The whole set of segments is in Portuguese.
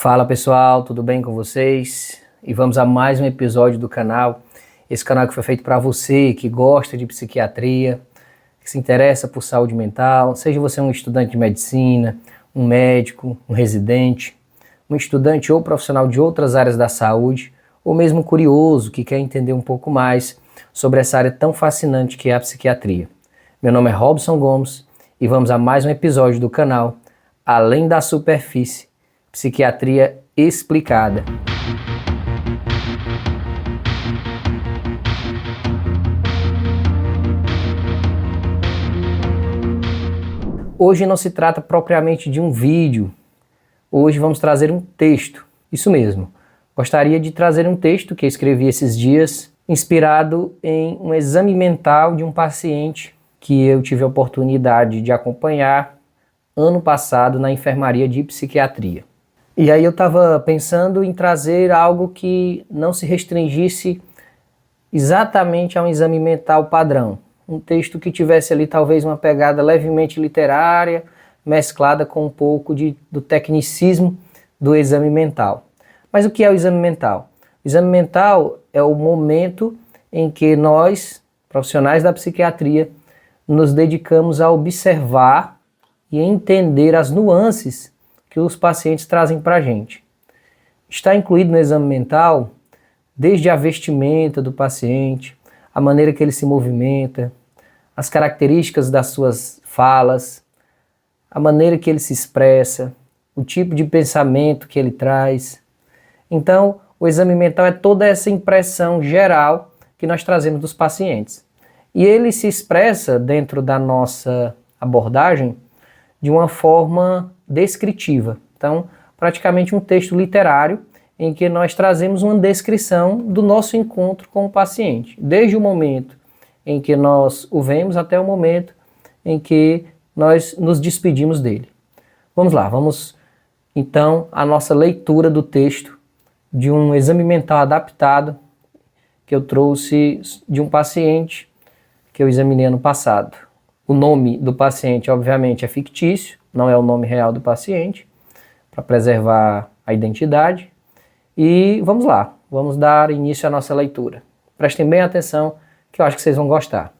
Fala pessoal, tudo bem com vocês? E vamos a mais um episódio do canal. Esse canal que foi feito para você que gosta de psiquiatria, que se interessa por saúde mental, seja você um estudante de medicina, um médico, um residente, um estudante ou profissional de outras áreas da saúde, ou mesmo curioso que quer entender um pouco mais sobre essa área tão fascinante que é a psiquiatria. Meu nome é Robson Gomes e vamos a mais um episódio do canal Além da Superfície, Psiquiatria Explicada. Hoje não se trata propriamente de um vídeo, hoje vamos trazer um texto, isso mesmo. Gostaria de trazer um texto que eu escrevi esses dias, inspirado em um exame mental de um paciente que eu tive a oportunidade de acompanhar ano passado na enfermaria de psiquiatria. E aí eu estava pensando em trazer algo que não se restringisse exatamente a um exame mental padrão. Um texto que tivesse ali talvez uma pegada levemente literária, mesclada com um pouco do tecnicismo do exame mental. Mas o que é o exame mental? O exame mental é o momento em que nós, profissionais da psiquiatria, nos dedicamos a observar e entender as nuances que os pacientes trazem para a gente. Está incluído no exame mental desde a vestimenta do paciente, a maneira que ele se movimenta, as características das suas falas, a maneira que ele se expressa, o tipo de pensamento que ele traz. Então, o exame mental é toda essa impressão geral que nós trazemos dos pacientes. E ele se expressa dentro da nossa abordagem de uma forma descritiva. Então, praticamente um texto literário em que nós trazemos uma descrição do nosso encontro com o paciente, desde o momento em que nós o vemos até o momento em que nós nos despedimos dele. Vamos lá, vamos então à nossa leitura do texto de um exame mental adaptado que eu trouxe de um paciente que eu examinei ano passado. O nome do paciente, obviamente, é fictício, não é o nome real do paciente, para preservar a identidade. E vamos lá, vamos dar início à nossa leitura. Prestem bem atenção, que eu acho que vocês vão gostar.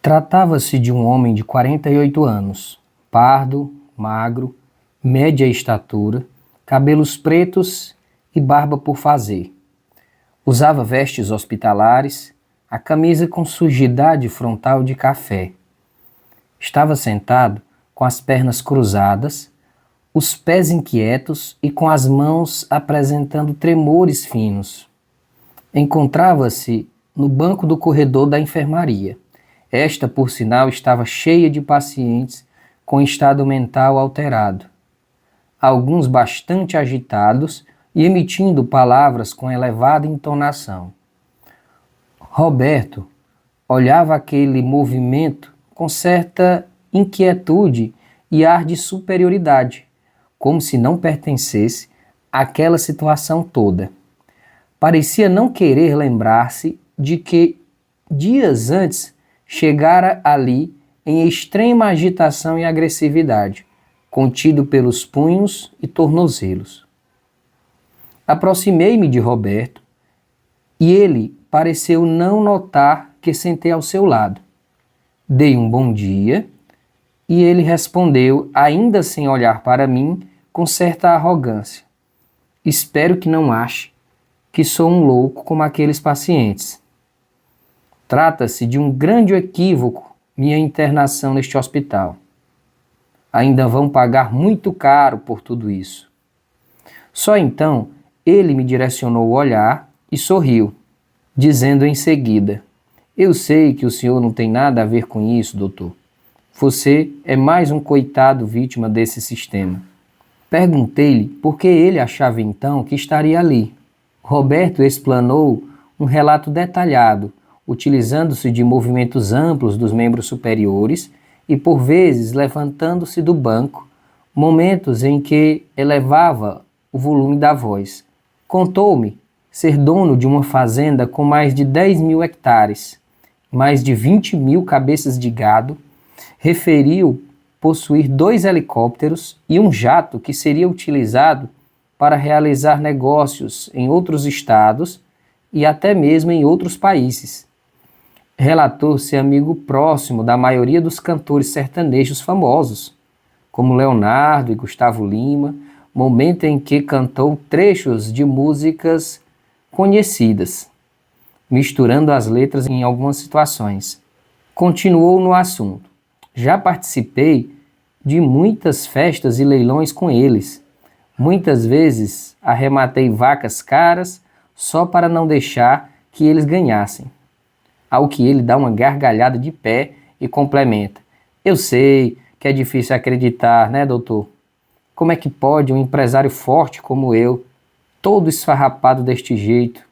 Tratava-se de um homem de 48 anos, pardo, magro, média estatura, cabelos pretos e barba por fazer. Usava vestes hospitalares, a camisa com sujidade frontal de café. Estava sentado com as pernas cruzadas, os pés inquietos e com as mãos apresentando tremores finos. Encontrava-se no banco do corredor da enfermaria. Esta, por sinal, estava cheia de pacientes com estado mental alterado. Alguns bastante agitados e emitindo palavras com elevada entonação. Roberto olhava aquele movimento com certa inquietude e ar de superioridade, como se não pertencesse àquela situação toda. Parecia não querer lembrar-se de que, dias antes, chegara ali em extrema agitação e agressividade, contido pelos punhos e tornozelos. Aproximei-me de Roberto e ele pareceu não notar que sentei ao seu lado. Dei um bom dia e ele respondeu, ainda sem olhar para mim, com certa arrogância. Espero que não ache que sou um louco como aqueles pacientes. Trata-se de um grande equívoco minha internação neste hospital. Ainda vão pagar muito caro por tudo isso. Só então ele me direcionou o olhar e sorriu, dizendo em seguida: eu sei que o senhor não tem nada a ver com isso, doutor. Você é mais um coitado vítima desse sistema. Perguntei-lhe por que ele achava então que estaria ali. Roberto explanou um relato detalhado, utilizando-se de movimentos amplos dos membros superiores e, por vezes, levantando-se do banco, momentos em que elevava o volume da voz. Contou-me ser dono de uma fazenda com mais de 10.000 hectares, mais de 20.000 cabeças de gado, referiu possuir 2 helicópteros e um jato que seria utilizado para realizar negócios em outros estados e até mesmo em outros países. Relatou ser amigo próximo da maioria dos cantores sertanejos famosos, como Leonardo e Gustavo Lima, momento em que cantou trechos de músicas conhecidas, misturando as letras em algumas situações. Continuou no assunto. Já participei de muitas festas e leilões com eles. Muitas vezes arrematei vacas caras só para não deixar que eles ganhassem. Ao que ele dá uma gargalhada de pé e complementa: eu sei que é difícil acreditar, né, doutor? Como é que pode um empresário forte como eu, todo esfarrapado deste jeito?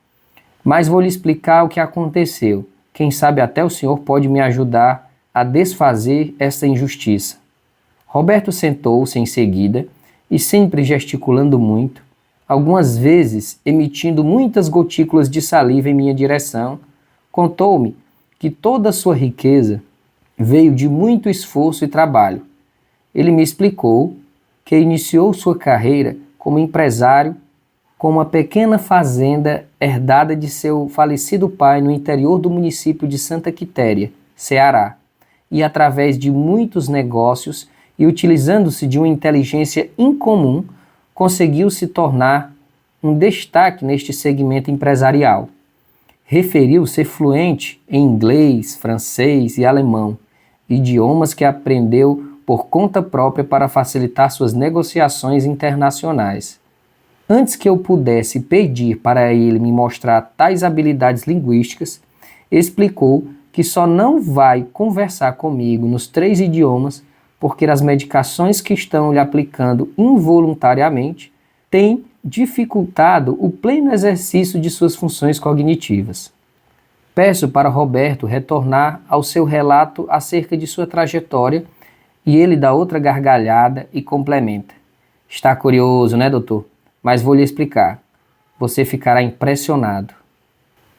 Mas vou lhe explicar o que aconteceu. Quem sabe até o senhor pode me ajudar a desfazer essa injustiça. Roberto sentou-se em seguida e, sempre gesticulando muito, algumas vezes emitindo muitas gotículas de saliva em minha direção, contou-me que toda a sua riqueza veio de muito esforço e trabalho. Ele me explicou que iniciou sua carreira como empresário com uma pequena fazenda herdada de seu falecido pai no interior do município de Santa Quitéria, Ceará, e através de muitos negócios e utilizando-se de uma inteligência incomum, conseguiu se tornar um destaque neste segmento empresarial. Referiu ser fluente em inglês, francês e alemão, idiomas que aprendeu por conta própria para facilitar suas negociações internacionais. Antes que eu pudesse pedir para ele me mostrar tais habilidades linguísticas, explicou que só não vai conversar comigo nos 3 idiomas porque as medicações que estão lhe aplicando involuntariamente têm dificultado o pleno exercício de suas funções cognitivas. Peço para Roberto retornar ao seu relato acerca de sua trajetória e ele dá outra gargalhada e complementa: está curioso, né, doutor? Mas vou lhe explicar. Você ficará impressionado.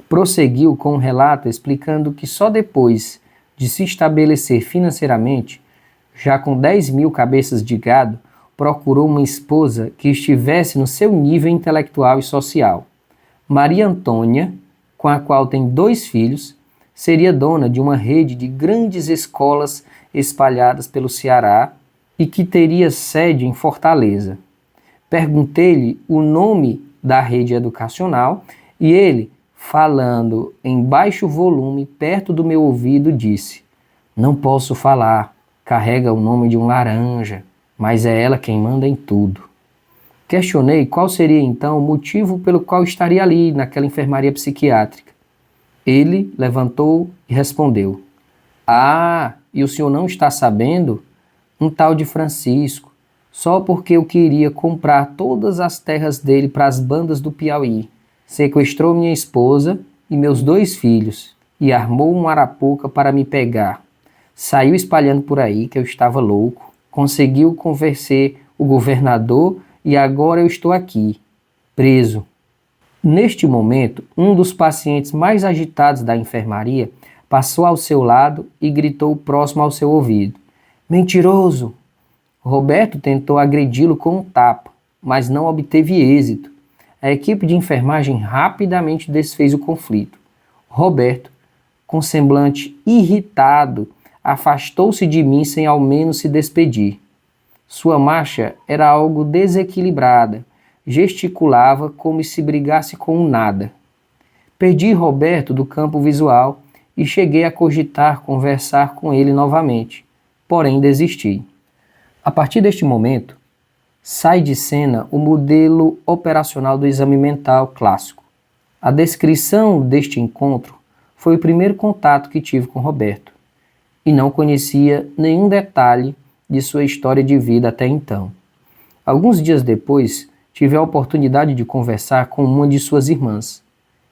Prosseguiu com um relato explicando que só depois de se estabelecer financeiramente, já com 10.000 cabeças de gado, procurou uma esposa que estivesse no seu nível intelectual e social. Maria Antônia, com a qual tem 2 filhos, seria dona de uma rede de grandes escolas espalhadas pelo Ceará e que teria sede em Fortaleza. Perguntei-lhe o nome da rede educacional e ele, falando em baixo volume perto do meu ouvido, disse: não posso falar, carrega o nome de um laranja, mas é ela quem manda em tudo. Questionei qual seria então o motivo pelo qual estaria ali naquela enfermaria psiquiátrica. Ele levantou e respondeu: ah, e o senhor não está sabendo? Um tal de Francisco, só porque eu queria comprar todas as terras dele para as bandas do Piauí, sequestrou minha esposa e meus 2 filhos e armou uma arapuca para me pegar. Saiu espalhando por aí que eu estava louco, conseguiu convencer o governador e agora eu estou aqui, preso. Neste momento, um dos pacientes mais agitados da enfermaria passou ao seu lado e gritou próximo ao seu ouvido: mentiroso! Roberto tentou agredi-lo com um tapa, mas não obteve êxito. A equipe de enfermagem rapidamente desfez o conflito. Roberto, com semblante irritado, afastou-se de mim sem ao menos se despedir. Sua marcha era algo desequilibrada, gesticulava como se brigasse com um nada. Perdi Roberto do campo visual e cheguei a cogitar conversar com ele novamente, porém desisti. A partir deste momento, sai de cena o modelo operacional do exame mental clássico. A descrição deste encontro foi o primeiro contato que tive com Roberto, e não conhecia nenhum detalhe de sua história de vida até então. Alguns dias depois, tive a oportunidade de conversar com uma de suas irmãs,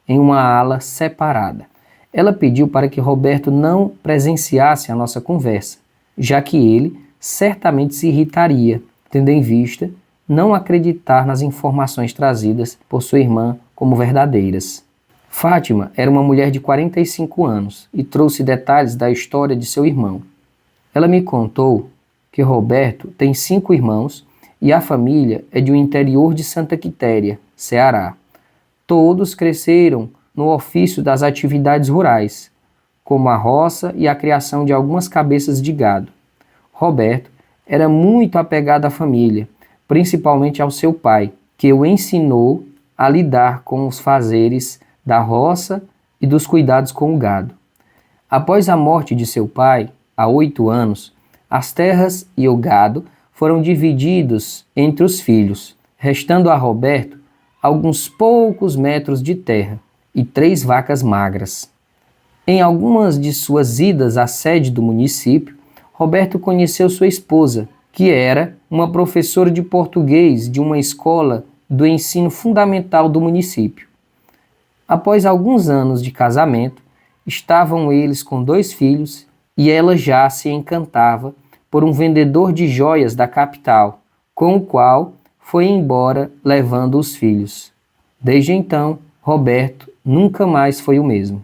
em uma ala separada. Ela pediu para que Roberto não presenciasse a nossa conversa, já que ele certamente se irritaria, tendo em vista não acreditar nas informações trazidas por sua irmã como verdadeiras. Fátima era uma mulher de 45 anos e trouxe detalhes da história de seu irmão. Ela me contou que Roberto tem 5 irmãos e a família é de um interior de Santa Quitéria, Ceará. Todos cresceram no ofício das atividades rurais, como a roça e a criação de algumas cabeças de gado. Roberto era muito apegado à família, principalmente ao seu pai, que o ensinou a lidar com os fazeres da roça e dos cuidados com o gado. Após a morte de seu pai, há 8 anos, as terras e o gado foram divididos entre os filhos, restando a Roberto alguns poucos metros de terra e 3 vacas magras. Em algumas de suas idas à sede do município, Roberto conheceu sua esposa, que era uma professora de português de uma escola do ensino fundamental do município. Após alguns anos de casamento, estavam eles com 2 filhos e ela já se encantava por um vendedor de joias da capital, com o qual foi embora levando os filhos. Desde então, Roberto nunca mais foi o mesmo.